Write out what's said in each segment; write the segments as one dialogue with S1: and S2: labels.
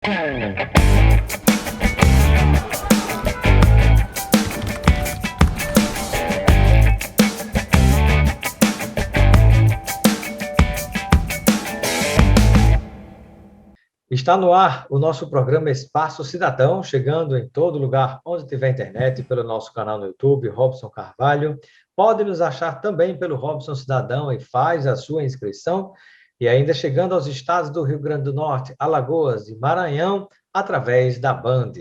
S1: Está no ar o nosso programa Espaço Cidadão, chegando em todo lugar onde tiver internet, pelo nosso canal no YouTube, Robson Carvalho. Pode nos achar também pelo Robson Cidadão e faz a sua inscrição. E ainda chegando aos estados do Rio Grande do Norte, Alagoas e Maranhão, através da Band.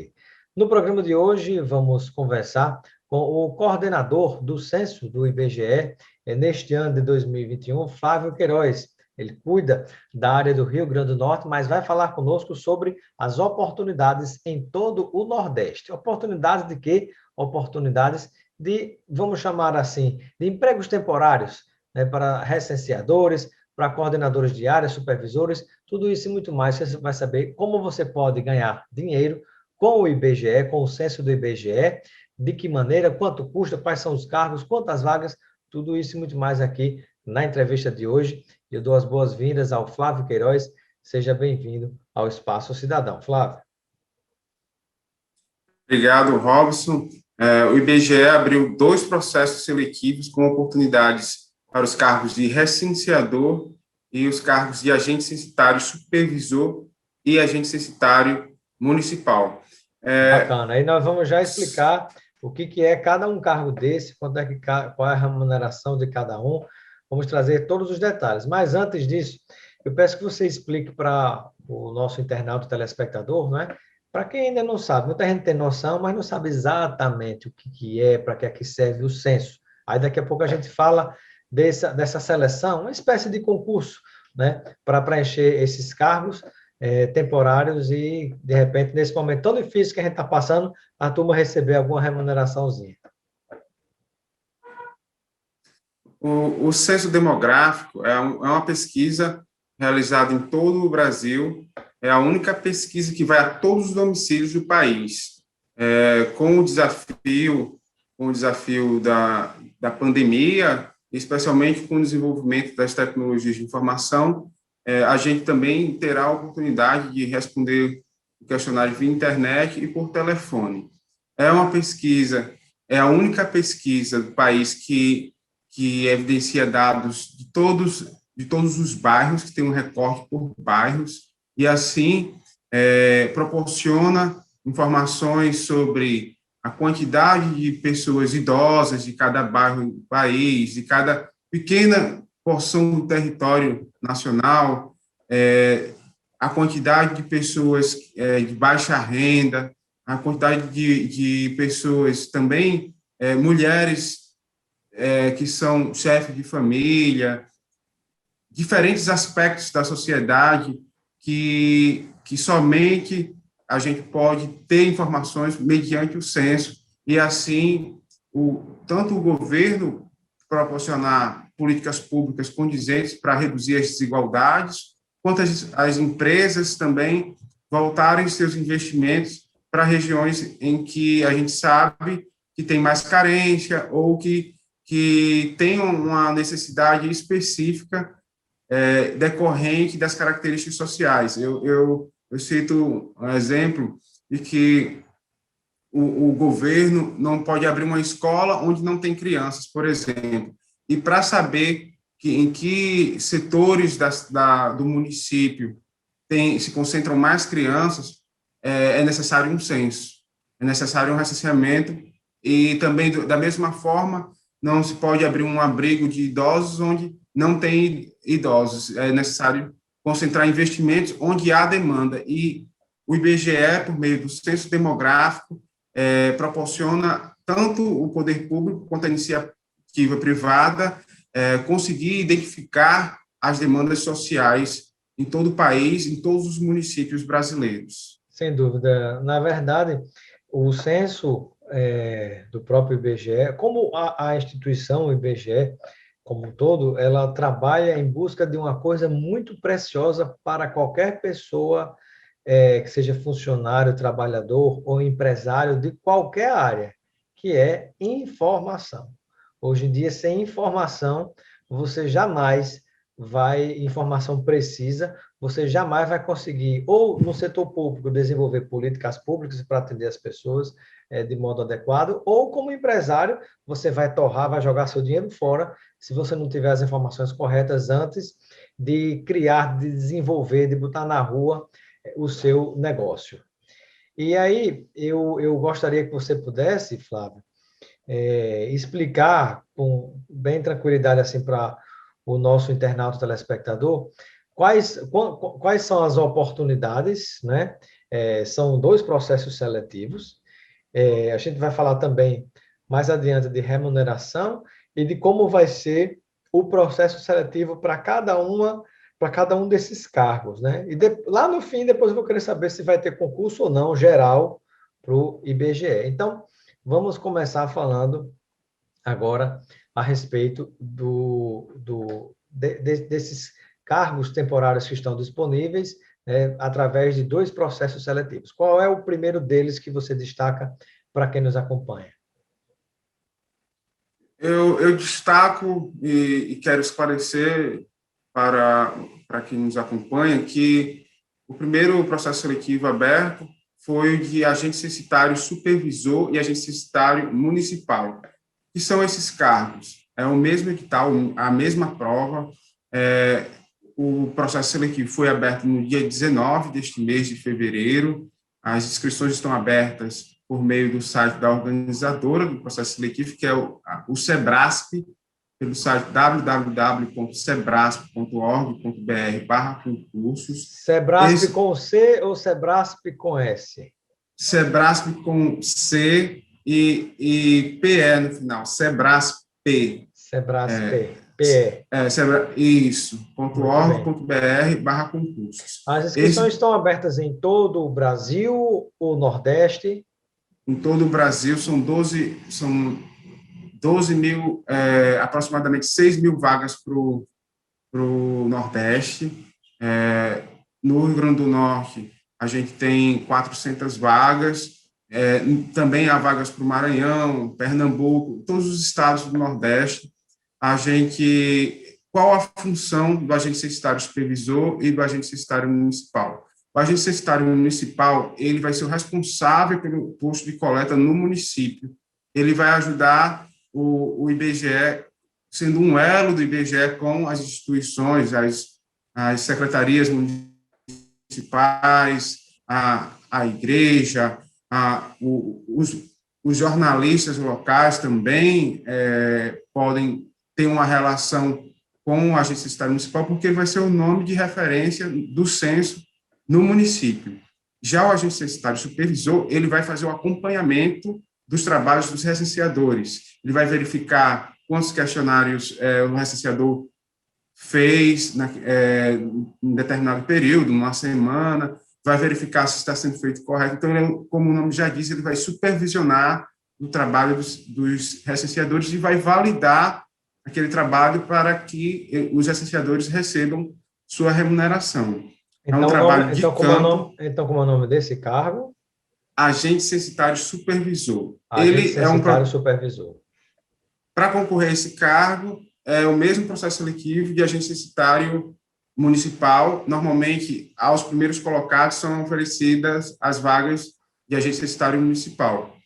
S1: No programa de hoje, vamos conversar com o coordenador do censo do IBGE, neste ano de 2021, Flávio Queiroz. Ele cuida da área do Rio Grande do Norte, mas vai falar conosco sobre as oportunidades em todo o Nordeste. Oportunidades de quê? Oportunidades de, vamos chamar assim, de empregos temporários, né, para recenseadores, para coordenadores de área, supervisores, tudo isso e muito mais. Você vai saber como você pode ganhar dinheiro com o IBGE, com o censo do IBGE, de que maneira, quanto custa, quais são os cargos, quantas vagas, tudo isso e muito mais aqui na entrevista de hoje. Eu dou as boas-vindas ao Flávio Queiroz. Seja bem-vindo ao Espaço Cidadão. Flávio.
S2: Obrigado, Robson. O IBGE abriu 2 processos seletivos com oportunidades para os cargos de recenseador e os cargos de agente censitário supervisor e agente censitário municipal.
S1: Bacana. Aí nós vamos já explicar o que é cada um cargo desse, qual é a remuneração de cada um. Vamos trazer todos os detalhes. Mas antes disso, eu peço que você explique para o nosso internauta telespectador, né? Para quem ainda não sabe, muita gente tem noção, mas não sabe exatamente o que é, para que serve o censo. Aí daqui a pouco a gente fala dessa seleção, uma espécie de concurso, né? Para preencher esses cargos temporários e, de repente, nesse momento tão difícil que a gente está passando, a turma receber alguma remuneraçãozinha.
S2: O censo demográfico é uma pesquisa realizada em todo o Brasil, é a única pesquisa que vai a todos os domicílios do país, com o desafio da pandemia, especialmente com o desenvolvimento das tecnologias de informação, a gente também terá a oportunidade de responder o questionário via internet e por telefone. É a única pesquisa do país que evidencia dados de todos os bairros, que tem um recorte por bairros, e assim proporciona informações sobre a quantidade de pessoas idosas de cada bairro do país, de cada pequena porção do território nacional, a quantidade de pessoas de baixa renda, a quantidade de pessoas também, mulheres que são chefes de família, diferentes aspectos da sociedade que somente a gente pode ter informações mediante o censo, e assim, tanto o governo proporcionar políticas públicas condizentes para reduzir as desigualdades, quanto as empresas também voltarem seus investimentos para regiões em que a gente sabe que tem mais carência ou que tem uma necessidade específica decorrente das características sociais. Eu cito um exemplo de que o governo não pode abrir uma escola onde não tem crianças, por exemplo, e para saber em que setores do município se concentram mais crianças, é necessário um censo, é necessário um recenseamento, e também, da mesma forma, não se pode abrir um abrigo de idosos onde não tem idosos. É necessário concentrar investimentos onde há demanda. E o IBGE, por meio do censo demográfico, proporciona tanto o poder público quanto a iniciativa privada conseguir identificar as demandas sociais em todo o país, em todos os municípios brasileiros.
S1: Sem dúvida. Na verdade, o censo do próprio IBGE, como a instituição, o IBGE, como um todo, ela trabalha em busca de uma coisa muito preciosa para qualquer pessoa, que seja funcionário, trabalhador ou empresário de qualquer área, que é informação. Hoje em dia, sem informação, você jamais informação precisa, você jamais vai conseguir, ou no setor público, desenvolver políticas públicas para atender as pessoas de modo adequado, ou como empresário, você vai torrar, vai jogar seu dinheiro fora, se você não tiver as informações corretas antes de criar, de desenvolver, de botar na rua o seu negócio. E aí, eu gostaria que você pudesse, Flávio, explicar com bem tranquilidade assim para o nosso internauta telespectador quais são as oportunidades, né? São dois processos seletivos. A gente vai falar também mais adiante de remuneração e de como vai ser o processo seletivo para cada um desses cargos, né? E lá no fim, depois eu vou querer saber se vai ter concurso ou não geral para o IBGE. Então, vamos começar falando agora a respeito desses cargos temporários que estão disponíveis, através de dois processos seletivos. Qual é o primeiro deles que você destaca para quem nos acompanha?
S2: Eu destaco e quero esclarecer para quem nos acompanha que o primeiro processo seletivo aberto foi o de agente censitário supervisor e agente censitário municipal. Que são esses cargos? É o mesmo edital, a mesma prova. O processo seletivo foi aberto no dia 19 deste mês de fevereiro. As inscrições estão abertas por meio do site da organizadora do processo seletivo, que é o Sebrasp, pelo site www.sebrasp.org.br/concursos.
S1: Sebrasp com C ou Sebrasp com S?
S2: Sebrasp com C e PE no final, Sebrasp.
S1: Sebrasp, PE.
S2: Isso, .org.br/concursos.
S1: As inscrições estão abertas em todo o Brasil, o Nordeste?
S2: Em todo o Brasil, são 12 mil, aproximadamente 6 mil vagas para o Nordeste. No Rio Grande do Norte, a gente tem 400 vagas. Também há vagas para o Maranhão, Pernambuco, todos os estados do Nordeste. Qual a função do agente censitário supervisor e do agente censitário municipal? O agente censitário municipal, ele vai ser o responsável pelo posto de coleta no município. Ele vai ajudar o IBGE, sendo um elo do IBGE com as instituições, as secretarias municipais, a igreja, os jornalistas locais também podem ter uma relação com o agente censitário municipal, porque ele vai ser o nome de referência do censo no município. Já o agente censitário supervisor, ele vai fazer o acompanhamento dos trabalhos dos recenseadores. Ele vai verificar quantos questionários o recenseador fez em determinado período, numa semana, vai verificar se está sendo feito correto. Então, como o nome já diz, ele vai supervisionar o trabalho dos recenseadores e vai validar aquele trabalho para que os recenseadores recebam sua remuneração.
S1: Então,
S2: um trabalho de campo.
S1: Como é o nome desse cargo?
S2: Agente censitário supervisor.
S1: Agente censitário supervisor.
S2: Para concorrer a esse cargo, é o mesmo processo seletivo de agente censitário municipal. Normalmente, aos primeiros colocados são oferecidas as vagas de agente censitário municipal.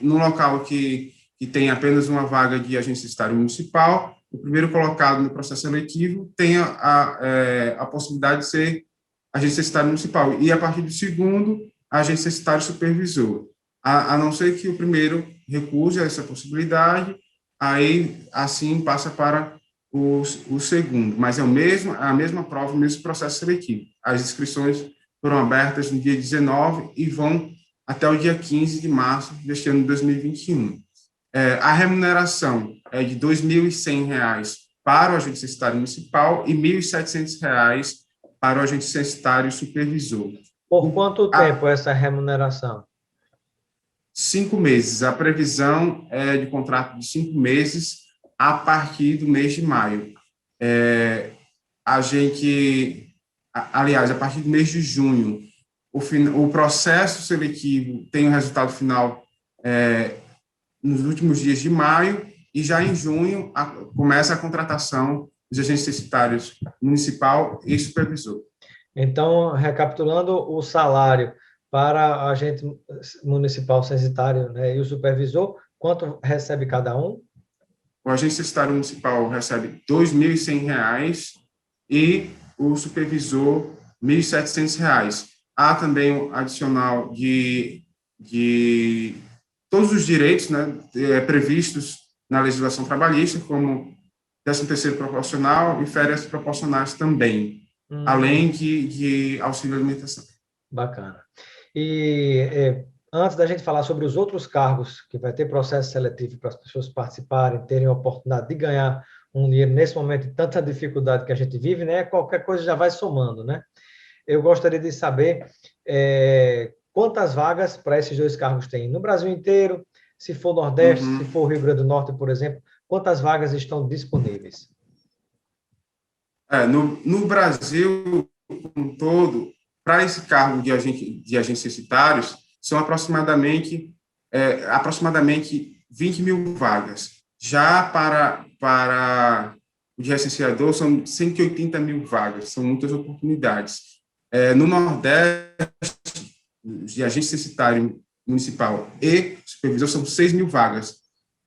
S2: No local que tem apenas uma vaga de agente censitário municipal, o primeiro colocado no processo seletivo tem a possibilidade de ser agente censitário municipal, e a partir do segundo, agente censitário supervisor. A não ser que o primeiro recuse a essa possibilidade, aí, assim, passa para o segundo. Mas é a mesma prova, o mesmo processo seletivo. As inscrições foram abertas no dia 19 e vão até o dia 15 de março deste ano de 2021. A remuneração é de R$ 2.100 para o agente censitário municipal e R$ 1.700 para o agente censitário supervisor.
S1: Por quanto tempo essa remuneração?
S2: 5 meses. A previsão é de contrato de 5 meses a partir do mês de maio. Aliás, a partir do mês de junho, o processo seletivo tem o resultado final nos últimos dias de maio, e já em junho começa a contratação dos agentes censitários municipal e supervisor.
S1: Então, recapitulando, o salário para agente municipal censitário, né, e o supervisor, quanto recebe cada um?
S2: O agente censitário municipal recebe R$ 2.100 e o supervisor R$ 1.700. Há também um adicional de todos os direitos, né, previstos na legislação trabalhista, como 13º proporcional e férias proporcionais também, além de auxílio alimentação.
S1: Bacana. E antes da gente falar sobre os outros cargos, que vai ter processo seletivo para as pessoas participarem, terem a oportunidade de ganhar um dinheiro nesse momento de tanta dificuldade que a gente vive, né? Qualquer coisa já vai somando, né? Eu gostaria de saber quantas vagas para esses dois cargos tem no Brasil inteiro, se for Nordeste, se for Rio Grande do Norte, por exemplo, quantas vagas estão disponíveis?
S2: No Brasil, como um todo, para esse cargo de agentes censitários, são aproximadamente 20 mil vagas. Já para o de recenseador, são 180 mil vagas, são muitas oportunidades. No Nordeste, de agente censitário municipal e supervisor, são 6 mil vagas.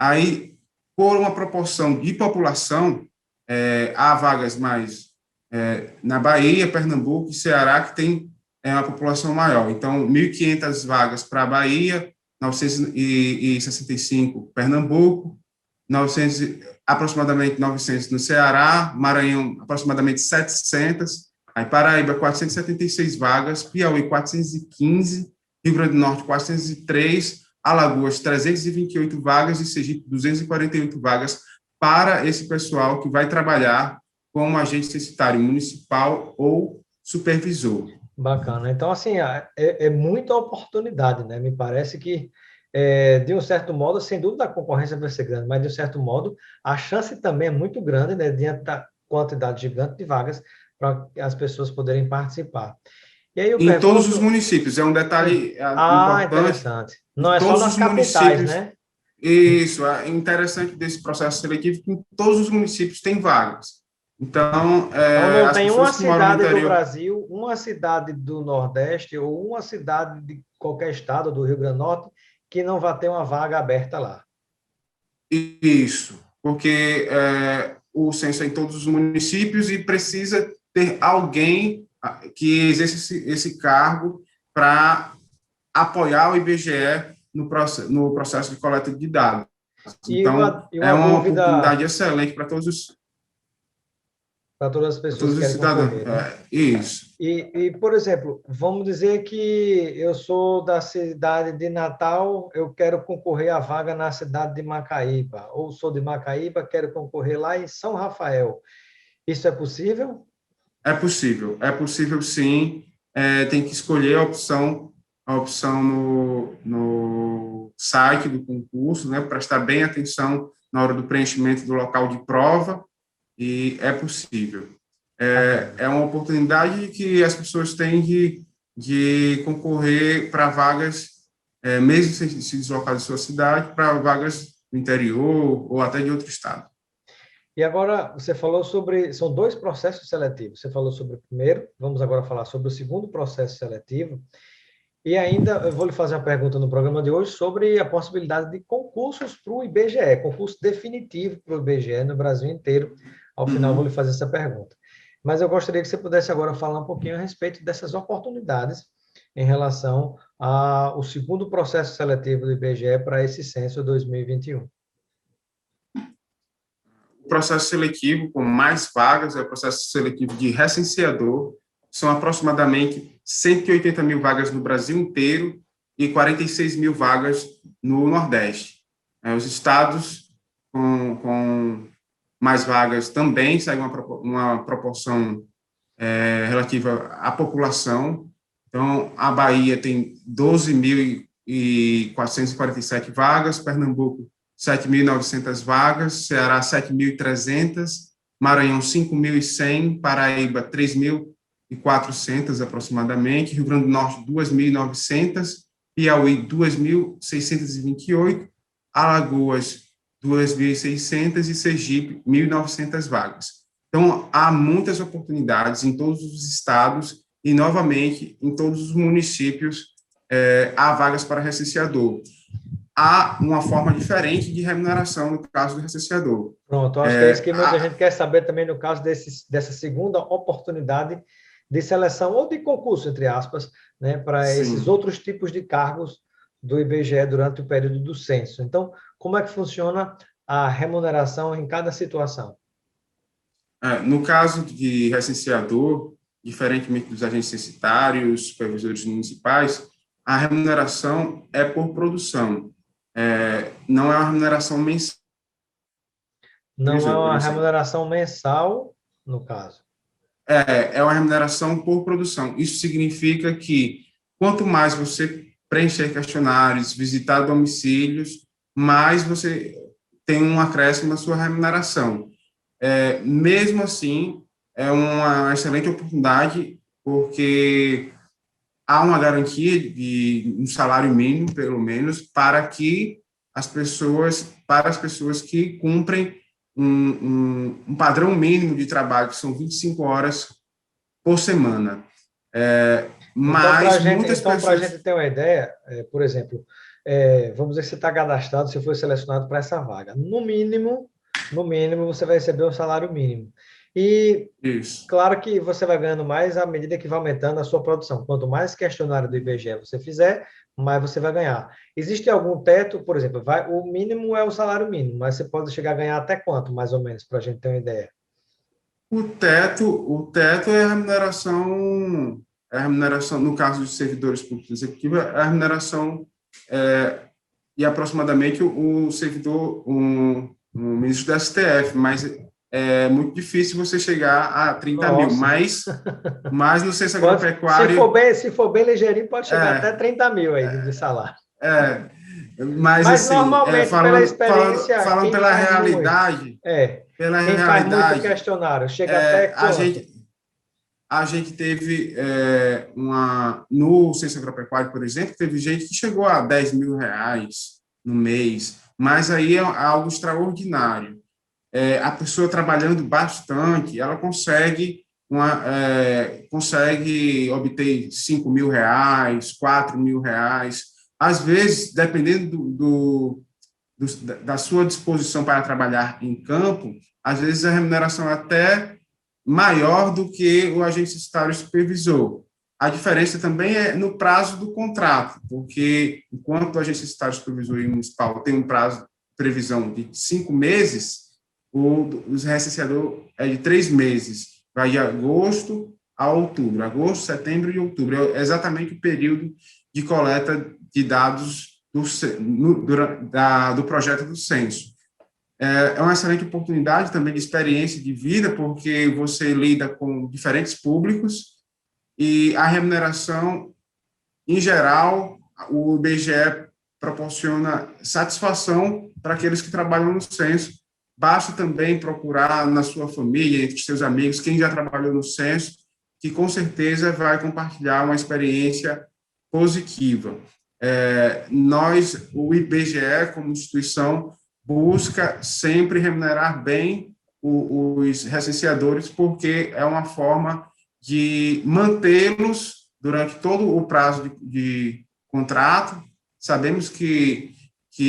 S2: Aí, por uma proporção de população, há vagas mais na Bahia, Pernambuco e Ceará, que tem uma população maior. Então, 1.500 vagas para a Bahia, 965 Pernambuco, aproximadamente 900 no Ceará, Maranhão, aproximadamente 700, aí Paraíba, 476 vagas, Piauí, 415, Rio Grande do Norte, 403, Alagoas, 328 vagas e Sergipe, 248 vagas para esse pessoal que vai trabalhar como agente censitário municipal ou supervisor.
S1: Bacana. Então, assim, é muita oportunidade, né? Me parece que, de um certo modo, sem dúvida a concorrência vai ser grande, mas, de um certo modo, a chance também é muito grande, né? Diante da quantidade gigante de vagas para as pessoas poderem participar. E aí eu
S2: em todos os
S1: pergunto...
S2: municípios, é um detalhe importante.
S1: Interessante. Não
S2: Em
S1: é só
S2: todos
S1: nas
S2: os
S1: capitais,
S2: municípios,
S1: né?
S2: isso, é interessante desse processo seletivo que em todos os municípios tem vagas. Então,
S1: Então, não
S2: as
S1: tem uma
S2: pessoas que moram no
S1: cidade do
S2: interior...
S1: Brasil, uma cidade do Nordeste ou uma cidade de qualquer estado do Rio Grande do Norte que não vai ter uma vaga aberta lá.
S2: Isso, porque o censo é em todos os municípios e precisa ter alguém que exerça esse cargo para apoiar o IBGE no processo de coleta de dados. Então,
S1: E
S2: é
S1: uma
S2: uma
S1: dúvida
S2: oportunidade excelente para todos
S1: as pessoas que
S2: os
S1: querem
S2: cidadãos.
S1: concorrer, né?
S2: Isso.
S1: Por exemplo, vamos dizer que eu sou da cidade de Natal, eu quero concorrer à vaga na cidade de Macaíba, ou sou de Macaíba, quero concorrer lá em São Rafael. Isso é possível?
S2: É possível sim. Tem que escolher a opção no site do concurso, né? Prestar bem atenção na hora do preenchimento do local de prova, e é possível. É uma oportunidade que as pessoas têm de concorrer para vagas, mesmo sem se deslocar de sua cidade, para vagas do interior ou até de outro estado.
S1: E agora você falou sobre, são dois processos seletivos. Você falou sobre o primeiro, vamos agora falar sobre o segundo processo seletivo. E ainda eu vou lhe fazer uma pergunta no programa de hoje sobre a possibilidade de concursos para o IBGE, concurso definitivo para o IBGE no Brasil inteiro. Ao final, eu vou lhe fazer essa pergunta. Mas eu gostaria que você pudesse agora falar um pouquinho a respeito dessas oportunidades em relação ao segundo processo seletivo do IBGE para esse censo 2021.
S2: O processo seletivo com mais vagas é o processo seletivo de recenseador. São aproximadamente 180 mil vagas no Brasil inteiro e 46 mil vagas no Nordeste. Os estados com mais vagas também segue uma proporção relativa à população. Então, a Bahia tem 12.447 vagas, Pernambuco 7.900 vagas, Ceará 7.300, Maranhão 5.100, Paraíba 3.400 aproximadamente, Rio Grande do Norte 2.900, Piauí 2.628, Alagoas 2.600 e Sergipe 1.900 vagas. Então, há muitas oportunidades em todos os estados e, novamente, em todos os municípios há vagas para recenseador. Há uma forma diferente de remuneração no caso do recenseador.
S1: Pronto, eu acho que é isso que muita gente quer saber também no caso dessa segunda oportunidade de seleção ou de concurso, entre aspas, né, para esses
S2: Sim.
S1: outros tipos de cargos do IBGE durante o período do censo. Então, como é que funciona a remuneração em cada situação?
S2: No caso de recenseador, diferentemente dos agentes censitários, supervisores municipais, a remuneração é por produção, não é uma remuneração mensal,
S1: Não é
S2: por
S1: uma
S2: exemplo.
S1: remuneração mensal, no caso.
S2: É uma remuneração por produção. Isso significa que quanto mais você preencher questionários, visitar domicílios, mais você tem um acréscimo na sua remuneração. Mesmo assim, é uma excelente oportunidade, porque há uma garantia de um salário mínimo, pelo menos, para as pessoas que cumprem um padrão mínimo de trabalho, que são 25 horas por semana. Mas muitas
S1: Para a
S2: pessoas...
S1: gente ter uma ideia, por exemplo, vamos dizer que você está cadastrado, você foi selecionado para essa vaga. No mínimo, você vai receber um salário mínimo. E
S2: Isso.
S1: claro que você vai ganhando mais à medida que vai aumentando a sua produção. Quanto mais questionário do IBGE você fizer, mais você vai ganhar. Existe algum teto, por exemplo, o mínimo é o salário mínimo, mas você pode chegar a ganhar até quanto, mais ou menos, para a gente ter uma ideia?
S2: O teto é a remuneração, no caso dos servidores públicos executivos, é a remuneração, e aproximadamente o servidor, um ministro do STF, mas é muito difícil você chegar a 30 mil,
S1: Nossa!
S2: mas no censo
S1: Se
S2: agropecuário,
S1: se for bem ligeirinho, pode chegar até
S2: é,
S1: 30 mil aí de salário.
S2: é, mas
S1: Mas
S2: assim,
S1: normalmente, pela experiência,
S2: falando pela
S1: quem faz muito
S2: realidade,
S1: questionário, chega até
S2: a
S1: quanto?
S2: gente a gente teve no Ciência Agropecuária, por exemplo, teve gente que chegou a R$ 10.000 no mês, mas aí é algo extraordinário. A pessoa trabalhando bastante, ela consegue obter R$ 5.000, R$ 4.000. Às vezes, dependendo da sua disposição para trabalhar em campo, às vezes a remuneração é até maior do que o agente censitário supervisor. A diferença também é no prazo do contrato, porque enquanto o agente censitário supervisor e municipal tem um prazo de previsão de 5 meses, o recenseador é de 3 meses, vai de agosto a outubro, agosto, setembro e outubro, é exatamente o período de coleta de dados do projeto do censo. É uma excelente oportunidade também de experiência de vida, porque você lida com diferentes públicos e a remuneração, em geral, o IBGE proporciona satisfação para aqueles que trabalham no censo. Basta também procurar na sua família, entre os seus amigos, quem já trabalhou no censo, que com certeza vai compartilhar uma experiência positiva. O IBGE, como instituição, busca sempre remunerar bem os recenseadores, porque é uma forma de mantê-los durante todo o prazo de contrato. Sabemos que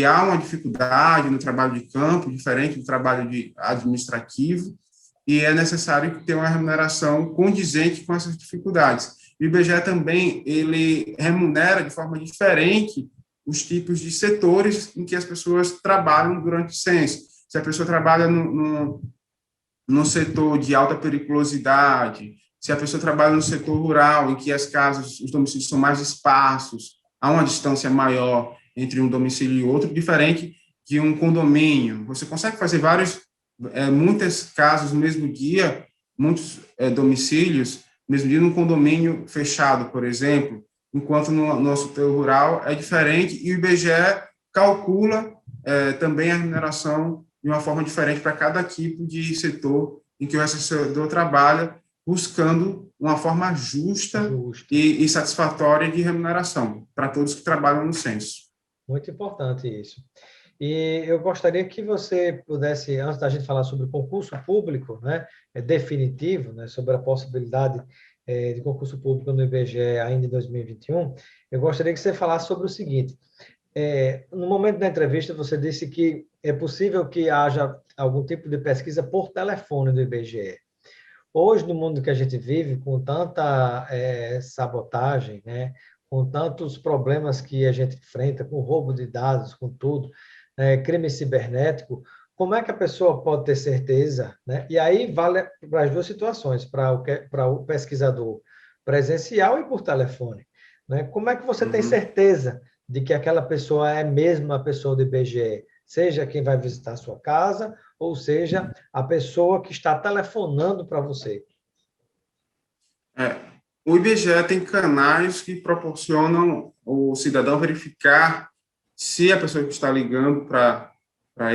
S2: há uma dificuldade no trabalho de campo, diferente do trabalho administrativo, e é necessário ter uma remuneração condizente com essas dificuldades. O IBGE também ele remunera de forma diferente os tipos de setores em que as pessoas trabalham durante o censo. Se a pessoa trabalha no setor de alta periculosidade, se a pessoa trabalha no setor rural, em que as casas, os domicílios são mais esparsos, há uma distância maior entre um domicílio e outro, diferente de um condomínio. Você consegue fazer muitas casas no mesmo dia, muitos domicílios, no mesmo dia num condomínio fechado, por exemplo, enquanto no nosso setor rural é diferente, e o IBGE calcula também a remuneração de uma forma diferente para cada tipo de setor em que o assessor trabalha, buscando uma forma justa e satisfatória de remuneração para todos que trabalham no censo.
S1: Muito importante isso. E eu gostaria que você pudesse, antes da gente falar sobre o concurso público, né, definitivo, né, sobre a possibilidade de concurso público no IBGE ainda em 2021, eu gostaria que você falasse sobre o seguinte. No momento da entrevista, você disse que é possível que haja algum tipo de pesquisa por telefone do IBGE. Hoje, no mundo que a gente vive, com tanta sabotagem, né, com tantos problemas que a gente enfrenta, com roubo de dados, com tudo, crime cibernético, como é que a pessoa pode ter certeza, né? E aí vale para as duas situações, para o pesquisador presencial e por telefone, né? Como é que você tem certeza de que aquela pessoa é mesmo a pessoa do IBGE, seja quem vai visitar a sua casa, ou seja, a pessoa que está telefonando para você?
S2: O IBGE tem canais que proporcionam o cidadão verificar se a pessoa que está ligando para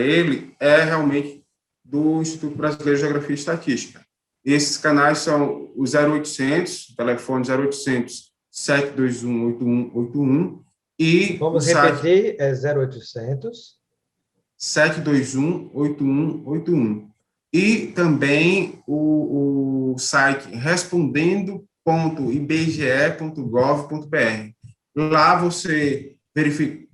S2: ele é realmente do Instituto Brasileiro de Geografia e Estatística. Esses canais são o 0800, telefone 0800 721 8181 e o
S1: Vamos
S2: site
S1: repetir, é 0800.
S2: 721 8181. E também o site respondendo.ibge.gov.br. Lá você verifica,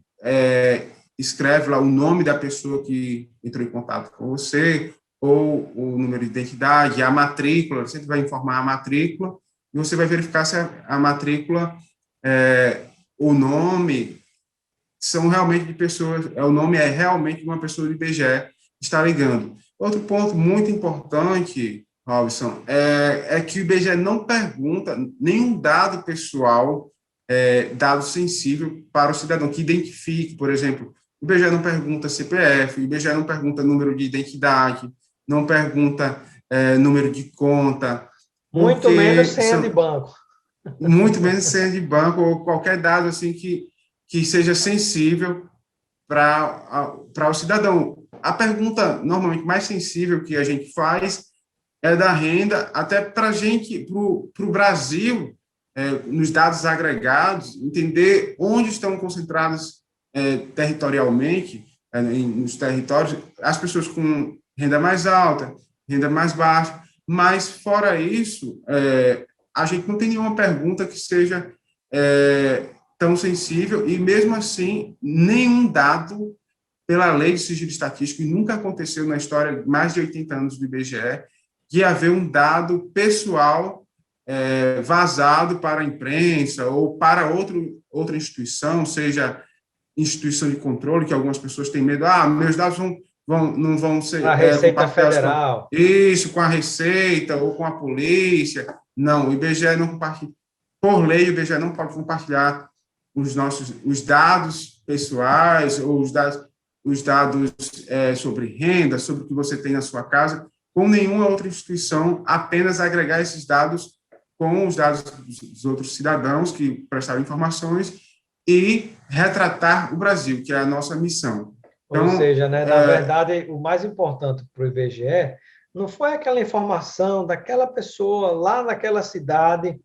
S2: escreve lá o nome da pessoa que entrou em contato com você, ou o número de identidade, a matrícula, você vai informar a matrícula, e você vai verificar se a matrícula, o nome, são realmente de pessoas, o nome é realmente de uma pessoa do IBGE que está ligando. Outro ponto muito importante, Robson, é que o IBGE não pergunta nenhum dado pessoal, dado sensível para o cidadão, que identifique, por exemplo, o IBGE não pergunta CPF, o IBGE não pergunta número de identidade, não pergunta número de conta,
S1: Muito menos
S2: porque
S1: senha de
S2: são
S1: banco.
S2: muito menos senha de banco ou qualquer dado assim que seja sensível para o cidadão. A pergunta normalmente mais sensível que a gente faz é da renda, até para a gente, para o Brasil, nos dados agregados, entender onde estão concentradas territorialmente, nos territórios, as pessoas com renda mais alta, renda mais baixa, mas, fora isso, a gente não tem nenhuma pergunta que seja tão sensível, e, mesmo assim, nenhum dado pela lei de sigilo estatístico, e nunca aconteceu na história de mais de 80 anos do IBGE, de haver um dado pessoal vazado para a imprensa ou para outra instituição, seja instituição de controle, que algumas pessoas têm medo, meus dados não vão
S1: A
S2: ser
S1: Receita
S2: compartilhados
S1: Federal.
S2: com a Receita ou com a polícia. Não, o IBGE não compartilha. Por lei, o IBGE não pode compartilhar os dados pessoais ou os dados sobre renda, sobre o que você tem na sua casa, com nenhuma outra instituição, apenas agregar esses dados com os dados dos outros cidadãos que prestaram informações e retratar o Brasil, que é a nossa missão.
S1: Ou
S2: Então,
S1: seja, né, na verdade, o mais importante para o IBGE não foi aquela informação daquela pessoa lá naquela cidade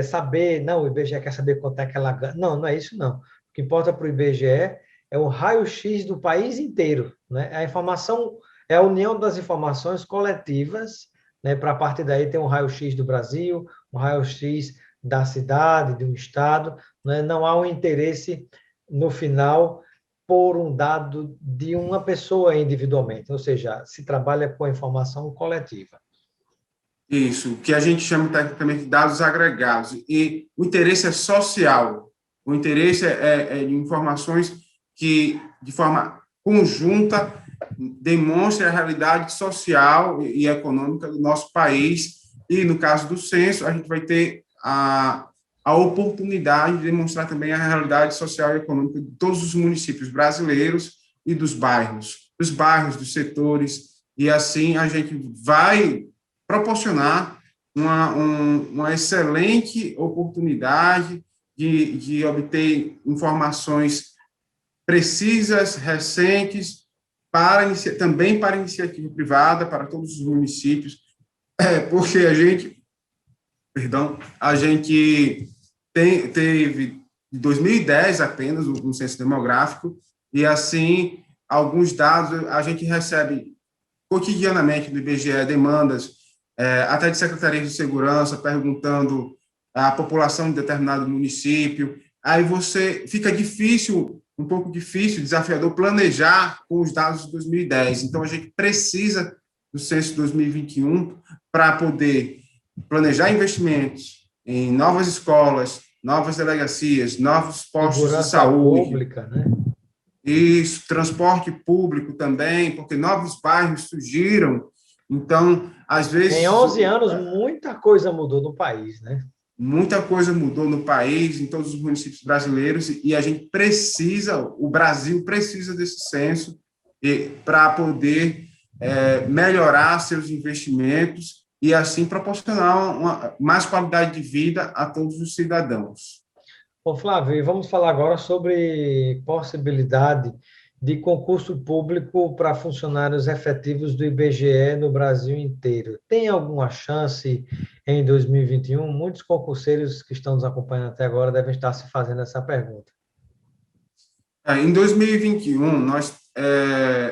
S1: saber, não, o IBGE quer saber quanto é que ela ganha. Não, não é isso, não. O que importa para o IBGE é o raio-x do país inteiro, né? A informação é a união das informações coletivas, né? Para a partir daí ter um raio-x do Brasil, um raio-x da cidade, de um estado, né? Não há um interesse no final por um dado de uma pessoa individualmente, ou seja, se trabalha com a informação coletiva.
S2: Isso, que a gente chama tecnicamente de dados agregados. E o interesse é social. O interesse é de informações que, de forma conjunta, demonstrem a realidade social e econômica do nosso país. E, no caso do censo, a gente vai ter a oportunidade de demonstrar também a realidade social e econômica de todos os municípios brasileiros e dos bairros, dos setores, e assim a gente vai proporcionar uma excelente oportunidade de obter informações precisas, recentes, também para iniciativa privada, para todos os municípios, porque a gente teve, em 2010 apenas, um censo demográfico, e assim, alguns dados, a gente recebe cotidianamente do IBGE demandas até de secretarias de segurança, perguntando a população de determinado município. Aí você fica difícil, um pouco difícil, desafiador planejar com os dados de 2010. Então, a gente precisa do censo 2021 para poder planejar investimentos em novas escolas, novas delegacias, novos postos de
S1: Segurança
S2: saúde.
S1: pública, né?
S2: Isso, transporte público também, porque novos bairros surgiram. Então, às vezes...
S1: Em 11 anos, muita coisa mudou no país, né?
S2: Muita coisa mudou no país, em todos os municípios brasileiros, e a gente precisa, o Brasil precisa desse censo para poder melhorar seus investimentos e, assim, proporcionar mais qualidade de vida a todos os cidadãos.
S1: Ô, Flávio, e vamos falar agora sobre possibilidade de concurso público para funcionários efetivos do IBGE no Brasil inteiro. Tem alguma chance em 2021? Muitos concurseiros que estão nos acompanhando até agora devem estar se fazendo essa pergunta.
S2: Em 2021,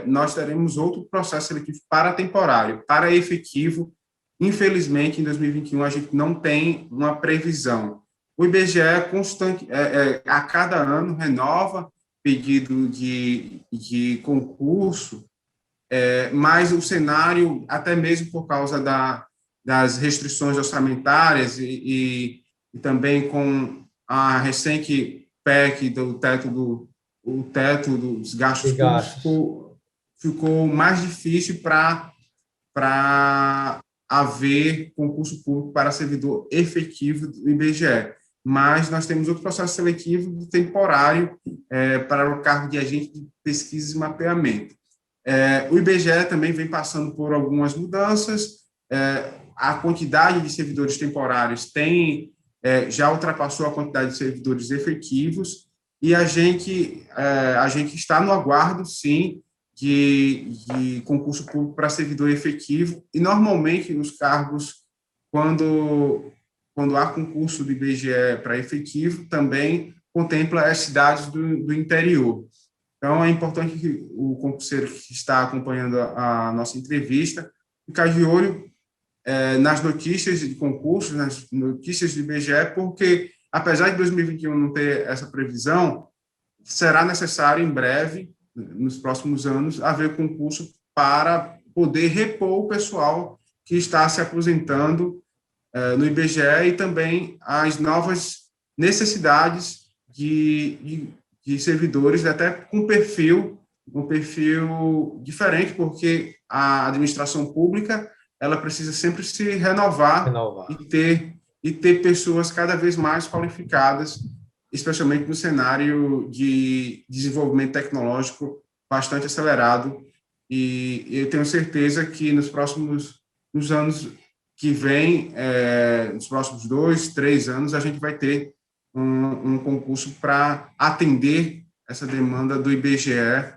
S2: nós teremos outro processo seletivo para temporário, para efetivo. Infelizmente, em 2021, a gente não tem uma previsão. O IBGE a cada ano renova pedido de concurso, mas o cenário, até mesmo por causa das restrições orçamentárias e também com a recente PEC do teto dos gastos públicos, ficou mais difícil para haver concurso público para servidor efetivo do IBGE. Mas nós temos outro processo seletivo temporário para o cargo de agente de pesquisa e mapeamento. O IBGE também vem passando por algumas mudanças, a quantidade de servidores temporários já ultrapassou a quantidade de servidores efetivos, e a gente está no aguardo, sim, de concurso público para servidor efetivo, e normalmente os cargos, quando há concurso do IBGE para efetivo, também contempla as cidades do interior. Então, é importante que o concurseiro que está acompanhando a nossa entrevista ficar de olho nas notícias de concursos, nas notícias do IBGE, porque, apesar de 2021 não ter essa previsão, será necessário, em breve, nos próximos anos, haver concurso para poder repor o pessoal que está se aposentando no IBGE e também as novas necessidades de servidores, até com um perfil diferente, porque a administração pública ela precisa sempre se renovar. E ter pessoas cada vez mais qualificadas, especialmente no cenário de desenvolvimento tecnológico bastante acelerado. E eu tenho certeza que nos anos que vêm, nos próximos 2, 3 anos, a gente vai ter um concurso para atender essa demanda do IBGE,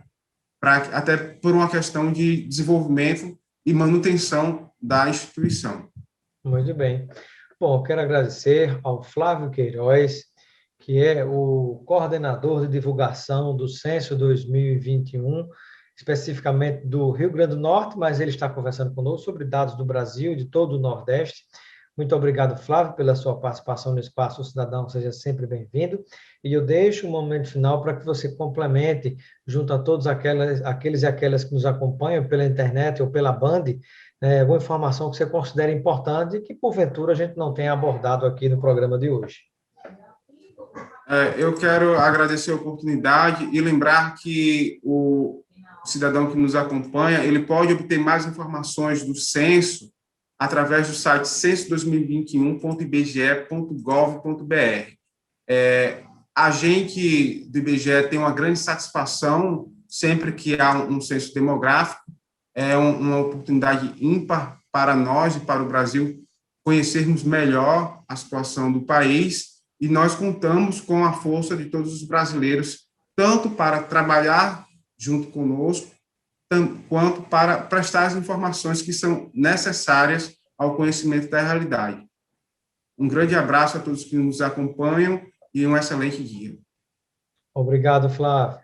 S2: até por uma questão de desenvolvimento e manutenção da instituição.
S1: Muito bem. Bom, eu quero agradecer ao Flávio Queiroz, que é o coordenador de divulgação do Censo 2021, especificamente do Rio Grande do Norte, mas ele está conversando conosco sobre dados do Brasil e de todo o Nordeste. Muito obrigado, Flávio, pela sua participação no Espaço Cidadão, seja sempre bem-vindo. E eu deixo um momento final para que você complemente, junto a todos aqueles e aquelas que nos acompanham pela internet ou pela Band, alguma informação que você considera importante e que, porventura, a gente não tenha abordado aqui no programa de hoje.
S2: Eu quero agradecer a oportunidade e lembrar que o cidadão que nos acompanha, ele pode obter mais informações do censo através do site censo2021.ibge.gov.br. A gente do IBGE tem uma grande satisfação sempre que há um censo demográfico. É uma oportunidade ímpar para nós e para o Brasil conhecermos melhor a situação do país, e nós contamos com a força de todos os brasileiros, tanto para trabalhar junto conosco, quanto para prestar as informações que são necessárias ao conhecimento da realidade. Um grande abraço a todos que nos acompanham e um excelente dia.
S1: Obrigado, Flávio.